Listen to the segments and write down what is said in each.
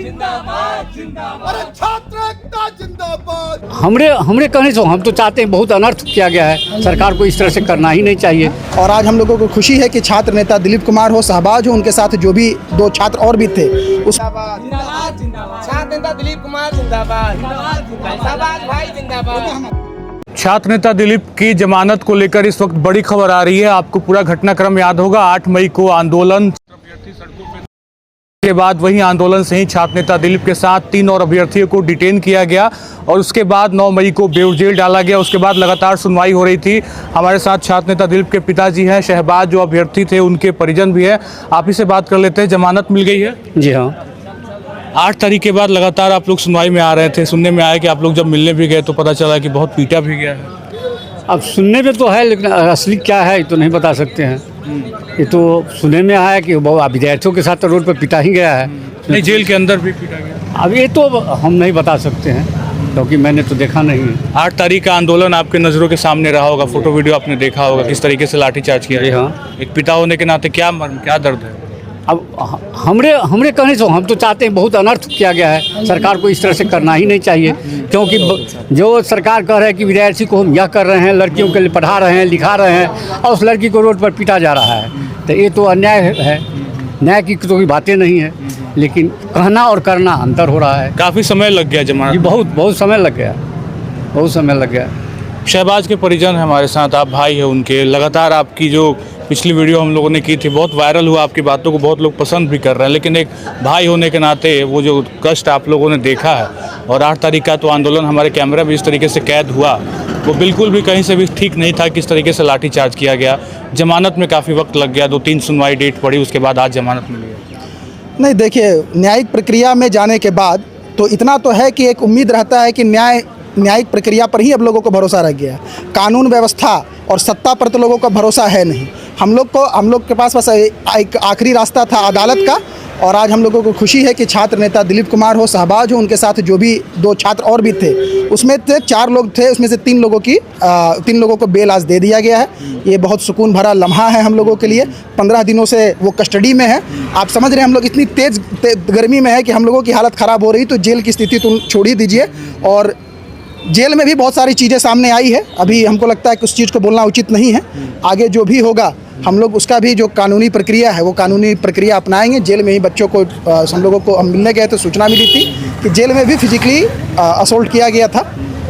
जिंदाबाद जिंदाबाद। अरे छात्र एकता जिंदाबाद। हमरे कहने से हम तो चाहते हैं, बहुत अनर्थ किया गया है, सरकार को इस तरह से करना ही नहीं चाहिए। और आज हम लोगों को खुशी है कि छात्र नेता दिलीप कुमार हो, शहबाज हो, उनके साथ जो भी दो छात्र और भी थे उस जिंदाबाद जिंदाबाद। छात्र नेता दिलीप कुमार जिंदाबाद। शहबाज भाई जिंदाबाद। छात्र नेता दिलीप की जमानत को लेकर इस वक्त बड़ी खबर आ रही है। आपको पूरा घटनाक्रम याद होगा। 8 मई को आंदोलन के बाद वही आंदोलन से ही छात्र नेता दिलीप के साथ 3 और अभ्यर्थियों को डिटेन किया गया और उसके बाद 9 मई को बेऊर जेल डाला गया। उसके बाद लगातार सुनवाई हो रही थी। हमारे साथ छात्र नेता दिलीप के पिताजी हैं, शहबाज जो अभ्यर्थी थे उनके परिजन भी हैं। आप ही से बात कर लेते हैं। जमानत मिल गई है? जी हाँ। 8 तारीख के बाद लगातार आप लोग सुनवाई में आ रहे थे। सुनने में आया कि आप लोग जब मिलने भी गए तो पता चला कि बहुत पीटा भी गया है। अब सुनने में तो है, लेकिन असली क्या है ये तो नहीं बता सकते हैं। ये तो सुनने में आया कि बहुत विद्यार्थियों के साथ तो रोड पर पिटा ही गया है। नहीं, जेल के अंदर भी पीटा गया। अब ये तो हम नहीं बता सकते हैं क्योंकि मैंने तो देखा नहीं है। 8 तारीख का आंदोलन आपके नज़रों के सामने रहा होगा, फोटो वीडियो आपने देखा होगा किस तरीके से लाठीचार्ज किया। जी हाँ। एक पिता होने के नाते क्या दर्द है? अब हमरे कहने से हम तो चाहते हैं, बहुत अनर्थ किया गया है, सरकार को इस तरह से करना ही नहीं चाहिए। क्योंकि जो सरकार कह रहे हैं कि विद्यार्थी को हम यह कर रहे हैं, लड़कियों के लिए पढ़ा रहे हैं, लिखा रहे हैं और उस लड़की को रोड पर पीटा जा रहा है, तो ये तो अन्याय है। न्याय की तो कोई बातें नहीं है, लेकिन कहना और करना अंतर हो रहा है। काफ़ी समय लग गया जमानत। बहुत समय लग गया, बहुत समय लग गया। शहबाज के परिजन हैं हमारे साथ, आप भाई हैं उनके। लगातार आपकी जो पिछली वीडियो हम लोगों ने की थी बहुत वायरल हुआ, आपकी बातों को बहुत लोग पसंद भी कर रहे हैं, लेकिन एक भाई होने के नाते वो जो कष्ट आप लोगों ने देखा है और 8 तारीख का तो आंदोलन हमारे कैमरा में इस तरीके से कैद हुआ, वो बिल्कुल भी कहीं से भी ठीक नहीं था। किस तरीके से लाठीचार्ज किया गया। जमानत में काफ़ी वक्त लग गया, 2-3 सुनवाई डेट पड़ी, उसके बाद आज जमानत मिली है। नहीं, देखिए, न्यायिक प्रक्रिया में जाने के बाद तो इतना तो है कि एक उम्मीद रहता है कि न्यायिक प्रक्रिया पर ही अब लोगों को भरोसा रह गया। कानून व्यवस्था और सत्ता पर तो लोगों का भरोसा है नहीं। हम लोग के पास बस एक आखिरी रास्ता था अदालत का। और आज हम लोगों को खुशी है कि छात्र नेता दिलीप कुमार हो, शहबाज हो, उनके साथ जो भी 2 छात्र और भी थे उसमें 4 लोग थे, उसमें से 3 लोगों को बेल आज दे दिया गया है। ये बहुत सुकून भरा लम्हा है हम लोगों के लिए। 15 दिनों से वो कस्टडी में है। आप समझ रहे हैं, हम लोग इतनी तेज़ गर्मी में है कि हम लोगों की हालत ख़राब हो रही, तो जेल की स्थिति तुम छोड़ ही दीजिए। और जेल में भी बहुत सारी चीज़ें सामने आई है। अभी हमको लगता है कि उस चीज़ को बोलना उचित नहीं है। आगे जो भी होगा हम लोग उसका भी जो कानूनी प्रक्रिया है वो कानूनी प्रक्रिया अपनाएंगे। जेल में ही बच्चों को हम लोगों को हम मिलने गए तो सूचना मिली थी कि जेल में भी फिजिकली असोल्ट किया गया था,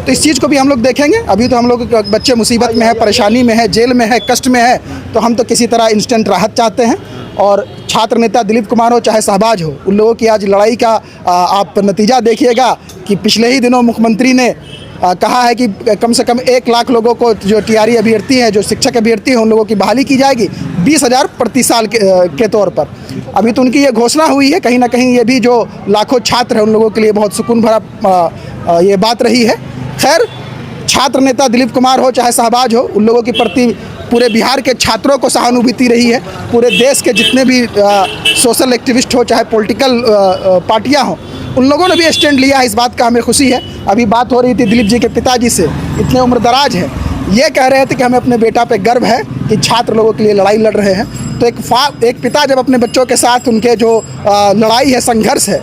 तो इस चीज़ को भी हम लोग देखेंगे। अभी तो हम लोग बच्चे मुसीबत में है, परेशानी में है, जेल में है, कष्ट में है, तो हम तो किसी तरह इंस्टेंट राहत चाहते हैं। और छात्र नेता दिलीप कुमार हो चाहे शहबाज हो, उन लोगों की आज लड़ाई का आप नतीजा देखिएगा कि पिछले ही दिनों मुख्यमंत्री ने कहा है कि कम से कम 1 लाख लोगों को, जो टीआरई अभ्यर्थी हैं, जो शिक्षक अभ्यर्थी हैं, उन लोगों की बहाली की जाएगी 20,000 प्रति साल के तौर पर। अभी तो उनकी ये घोषणा हुई है। कहीं ना कहीं ये भी जो लाखों छात्र हैं उन लोगों के लिए बहुत सुकून भरा ये बात रही है। खैर, छात्र नेता दिलीप कुमार हो चाहे शहबाज हो, उन लोगों के प्रति पूरे बिहार के छात्रों को सहानुभूति रही है। पूरे देश के जितने भी सोशल एक्टिविस्ट हो चाहे पॉलिटिकल पार्टियाँ हों, उन लोगों ने भी स्टैंड लिया है। इस बात का हमें खुशी है। अभी बात हो रही थी दिलीप जी के पिताजी से, इतने उम्रदराज हैं, ये कह रहे थे कि हमें अपने बेटा पे गर्व है कि छात्र लोगों के लिए लड़ाई लड़ रहे हैं। तो एक पिता जब अपने बच्चों के साथ उनके जो लड़ाई है, संघर्ष है,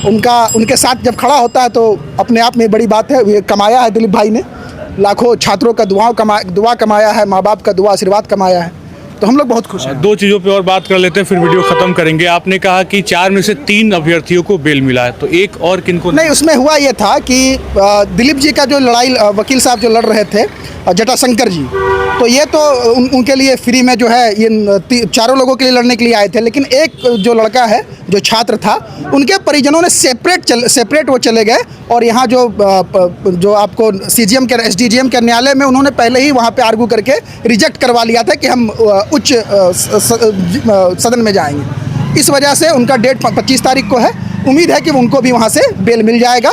उनके साथ जब खड़ा होता है तो अपने आप में बड़ी बात है। ये कमाया है दिलीप भाई ने, लाखों छात्रों का दुआ कमाया है, माँ बाप का दुआ आशीर्वाद कमाया है, तो हम लोग बहुत खुश हैं। 2 चीज़ों पे और बात कर लेते हैं, फिर वीडियो ख़त्म करेंगे। आपने कहा कि 4 में से 3 अभ्यर्थियों को बेल मिला है, तो एक और किनको नहीं? उसमें हुआ ये था कि दिलीप जी का जो लड़ाई वकील साहब जो लड़ रहे थे, जटाशंकर जी, तो ये तो उनके लिए फ्री में जो है ये 4 लोगों के लिए लड़ने के लिए आए थे। लेकिन एक जो लड़का है, जो छात्र था, उनके परिजनों ने सेपरेट वो चले गए और यहाँ जो आपको CGM के SDGM के न्यायालय में उन्होंने पहले ही वहाँ पे आर्गू करके रिजेक्ट करवा लिया था कि हम उच्च सदन में जाएंगे। इस वजह से उनका डेट 25 तारीख को है। उम्मीद है कि उनको भी वहाँ से बेल मिल जाएगा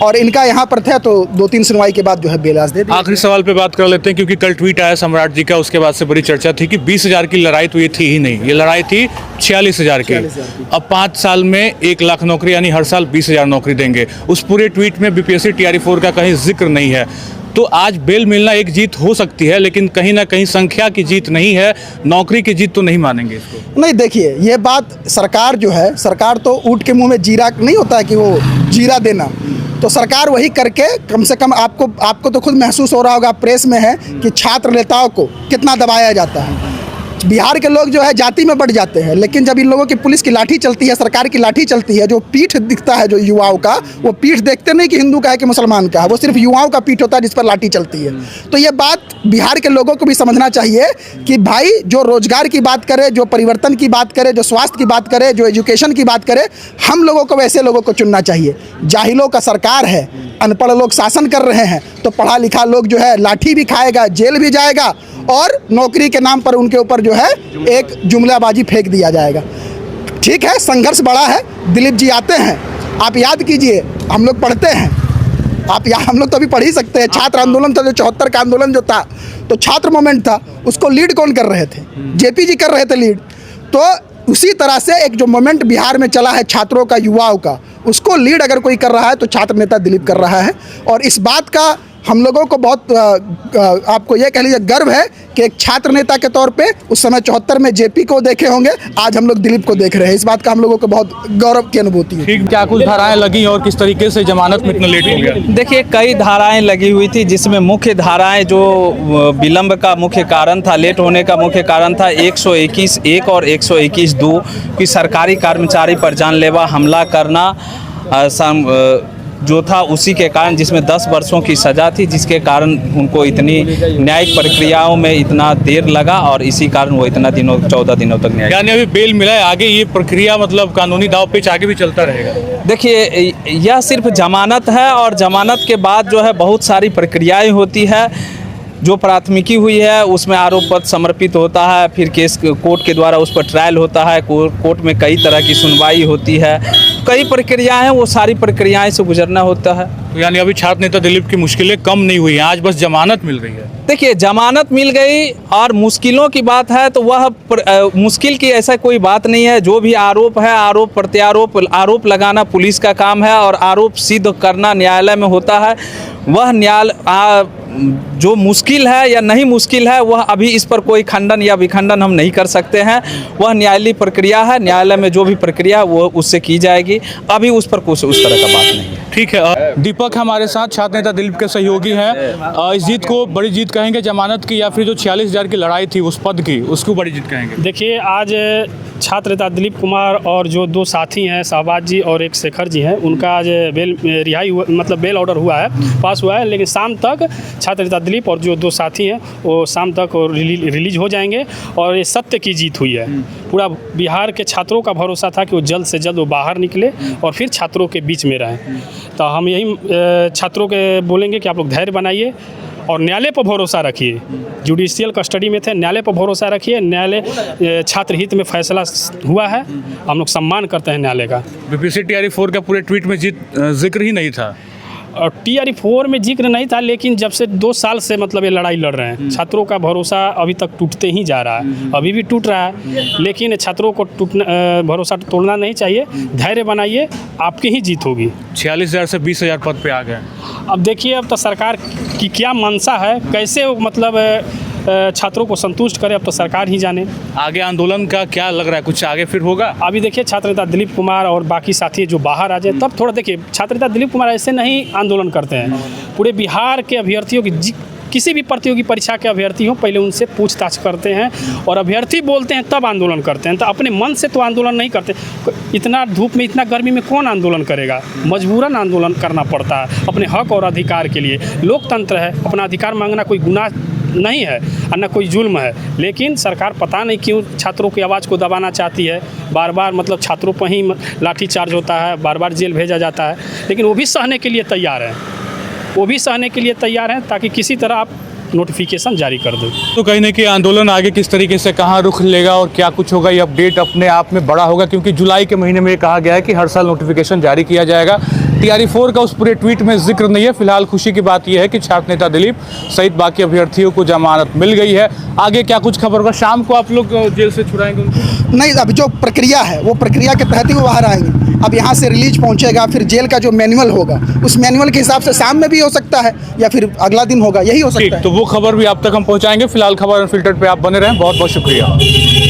और इनका यहाँ पर था, तो 2-3 सुनवाई के बाद जो है बेल आज दे दी। आखिरी सवाल पे बात कर लेते हैं, क्योंकि कल ट्वीट आया सम्राट जी का, उसके बाद से बड़ी चर्चा थी कि 20,000 की लड़ाई तो ये थी ही नहीं, ये लड़ाई थी 46,000 की। अब 5 साल में 1 लाख नौकरी, यानी हर साल 20,000 नौकरी देंगे। उस पूरे ट्वीट में BPSC TRE 4 का कहीं जिक्र नहीं है। तो आज बेल मिलना एक जीत हो सकती है, लेकिन कहीं ना कहीं संख्या की जीत नहीं है, नौकरी की जीत तो नहीं मानेंगे इसको। नहीं, देखिए ये बात सरकार जो है, सरकार तो ऊँट के मुंह में जीरा नहीं होता है कि वो जीरा देना, तो सरकार वही करके कम से कम आपको तो खुद महसूस हो रहा होगा, प्रेस में है कि छात्र नेताओं को कितना दबाया जाता है। बिहार के लोग जो है जाति में बढ़ जाते हैं, लेकिन जब इन लोगों की पुलिस की लाठी चलती है, सरकार की लाठी चलती है, जो पीठ दिखता है जो युवाओं का, वो पीठ देखते नहीं कि हिंदू का है कि मुसलमान का है, वो सिर्फ युवाओं का पीठ होता है जिस पर लाठी चलती है। तो ये बात बिहार के लोगों को भी समझना चाहिए कि भाई जो रोजगार की बात करे, जो परिवर्तन की बात करे, जो स्वास्थ्य की बात करे, जो एजुकेशन की बात करे, हम लोगों को वैसे लोगों को चुनना चाहिए। जाहिलों का सरकार है, अनपढ़ लोग शासन कर रहे हैं, तो पढ़ा लिखा लोग जो है लाठी भी खाएगा, जेल भी जाएगा, और नौकरी के नाम पर उनके ऊपर जो है एक जुमलाबाजी फेंक दिया जाएगा। ठीक है, संघर्ष बड़ा है, दिलीप जी आते हैं, आप याद कीजिए, हम लोग पढ़ते हैं, हम लोग तो अभी पढ़ ही सकते हैं। छात्र आंदोलन था जो 74 का आंदोलन जो था, तो छात्र मूवमेंट था, उसको लीड कौन कर रहे थे? जेपी जी कर रहे थे लीड। तो उसी तरह से एक जो मोमेंट बिहार में चला है छात्रों का, युवाओं का, उसको लीड अगर कोई कर रहा है तो छात्र नेता दिलीप कर रहा है। और इस बात का हम लोगों को बहुत आपको ये कह लीजिए गर्व है कि एक छात्र नेता के तौर पे उस समय 74 में जेपी को देखे होंगे, आज हम लोग दिलीप को देख रहे हैं। इस बात का हम लोगों को बहुत गौरव की अनुभूति है। ठीक, क्या कुछ धाराएं लगी और किस तरीके से जमानत में इतना लेट हो गया? देखिए, कई धाराएं लगी हुई थी, जिसमें मुख्य धाराएं जो विलंब का मुख्य कारण था, लेट होने का मुख्य कारण था 121(1) और 121(2) की सरकारी कर्मचारी पर जानलेवा हमला करना जो था, उसी के कारण, जिसमें 10 वर्षों की सज़ा थी, जिसके कारण उनको इतनी न्यायिक प्रक्रियाओं में इतना देर लगा और इसी कारण वो इतना 14 दिनों तक न्याय। यानी अभी बेल मिला है, आगे ये प्रक्रिया मतलब कानूनी दाव पेच आगे भी चलता रहेगा? देखिए, यह सिर्फ जमानत है और जमानत के बाद जो है बहुत सारी प्रक्रियाएं होती है। जो प्राथमिकी हुई है उसमें आरोप पत्र समर्पित होता है, फिर केस कोर्ट के द्वारा उस पर ट्रायल होता है, कोर्ट में कई तरह की सुनवाई होती है, कई प्रक्रियाएं हैं, वो सारी प्रक्रियाएं से गुजरना होता है। तो यानी अभी छात्र नेता दिलीप की मुश्किलें कम नहीं हुई हैं, आज बस जमानत मिल गई है। देखिए, जमानत मिल गई और मुश्किलों की बात है तो वह मुश्किल की ऐसा कोई बात नहीं है। जो भी आरोप है, आरोप प्रत्यारोप, आरोप लगाना पुलिस का काम है और आरोप सिद्ध करना न्यायालय में होता है। वह जो मुश्किल है या नहीं मुश्किल है, वह अभी इस पर कोई खंडन या विखंडन हम नहीं कर सकते हैं। वह न्यायालयीय प्रक्रिया है, न्यायालय में जो भी प्रक्रिया है वो उससे की जाएगी। अभी उस पर कुछ उस तरह का बात नहीं है। ठीक है, दीपक हमारे साथ छात्र नेता दिलीप के सहयोगी हैं। इस जीत को बड़ी जीत कहेंगे जमानत की, या फिर जो 46,000 की लड़ाई थी उस पद की, उसको बड़ी जीत कहेंगे? देखिए, आज छात्र नेता दिलीप कुमार और जो 2 साथी हैं, शहबाज जी और एक शेखर जी हैं, उनका आज रिहाई हुआ, मतलब बेल ऑर्डर हुआ है, पास हुआ है। लेकिन शाम तक छात्र नेता दिलीप और जो 2 साथी हैं वो शाम तक रिलीज हो जाएंगे और ये सत्य की जीत हुई है। पूरा बिहार के छात्रों का भरोसा था कि वो जल्द से जल्द वो बाहर निकले और फिर छात्रों के बीच में रहें। तो हम यही छात्रों के बोलेंगे कि आप लोग धैर्य बनाइए और न्यायालय पर भरोसा रखिए। जुडिशियल कस्टडी में थे, न्यायालय पर भरोसा रखिए। न्यायालय छात्र हित में फैसला हुआ है, हम लोग सम्मान करते हैं न्यायालय का। बीपीसी TRE-4 का पूरे ट्वीट में जिक्र ही नहीं था और TRE-4 में जिक्र नहीं था, लेकिन जब से 2 साल से मतलब ये लड़ाई लड़ रहे हैं, छात्रों का भरोसा अभी तक टूटते ही जा रहा है, अभी भी टूट रहा है। लेकिन छात्रों को भरोसा तोड़ना नहीं चाहिए, धैर्य बनाइए, आपकी ही जीत होगी। 46,000 से 20,000 पद पे आ गए। अब देखिए, अब तो सरकार की क्या मंशा है, कैसे मतलब छात्रों को संतुष्ट करे, अब तो सरकार ही जाने। आगे आंदोलन का क्या लग रहा है, कुछ आगे फिर होगा? अभी देखिए, छात्र नेता दिलीप कुमार और बाकी साथी जो बाहर आ जाए तब थोड़ा देखिए, छात्र नेता दिलीप कुमार ऐसे नहीं आंदोलन करते हैं। पूरे बिहार के अभ्यर्थियों की, किसी भी प्रतियोगी परीक्षा के अभ्यर्थी हों, पहले उनसे पूछताछ करते हैं और अभ्यर्थी बोलते हैं तब आंदोलन करते हैं। तो अपने मन से तो आंदोलन नहीं करते। इतना धूप में, इतना गर्मी में कौन आंदोलन करेगा? मजबूरन आंदोलन करना पड़ता है अपने हक और अधिकार के लिए। लोकतंत्र है, अपना अधिकार मांगना कोई गुनाह नहीं है और न कोई जुल्म है। लेकिन सरकार पता नहीं क्यों छात्रों की आवाज़ को दबाना चाहती है। बार बार मतलब छात्रों पर ही लाठी चार्ज होता है, बार बार जेल भेजा जाता है। लेकिन वो भी सहने के लिए तैयार हैं, वो भी सहने के लिए तैयार हैं, ताकि किसी तरह आप नोटिफिकेशन जारी कर दे। तो कहीं ना कहीं आंदोलन आगे किस तरीके से कहाँ रुख लेगा और क्या कुछ होगा, ये अपडेट अपने आप में बड़ा होगा, क्योंकि जुलाई के महीने में ये कहा गया है कि हर साल नोटिफिकेशन जारी किया जाएगा। TRE-4 का उस पूरे ट्वीट में जिक्र नहीं है। फिलहाल खुशी की बात यह है कि छात्र नेता दिलीप सहित बाकी अभ्यर्थियों को जमानत मिल गई है। आगे क्या कुछ खबर होगा? शाम को आप लोग जेल से छुड़ाएंगे उनको? नहीं, अब जो प्रक्रिया है वो प्रक्रिया के तहत ही वो बाहर आएंगे। अब यहाँ से रिलीज पहुँचेगा, फिर जेल का जो मैनुअल होगा उस मैनुअल के हिसाब से शाम में भी हो सकता है या फिर अगला दिन होगा, यही हो सकता ठीक, है। तो वो खबर भी आप तक हम पहुँचाएंगे। फिलहाल खबर अनफिल्टर्ड पे आप बने रहें। बहुत बहुत शुक्रिया।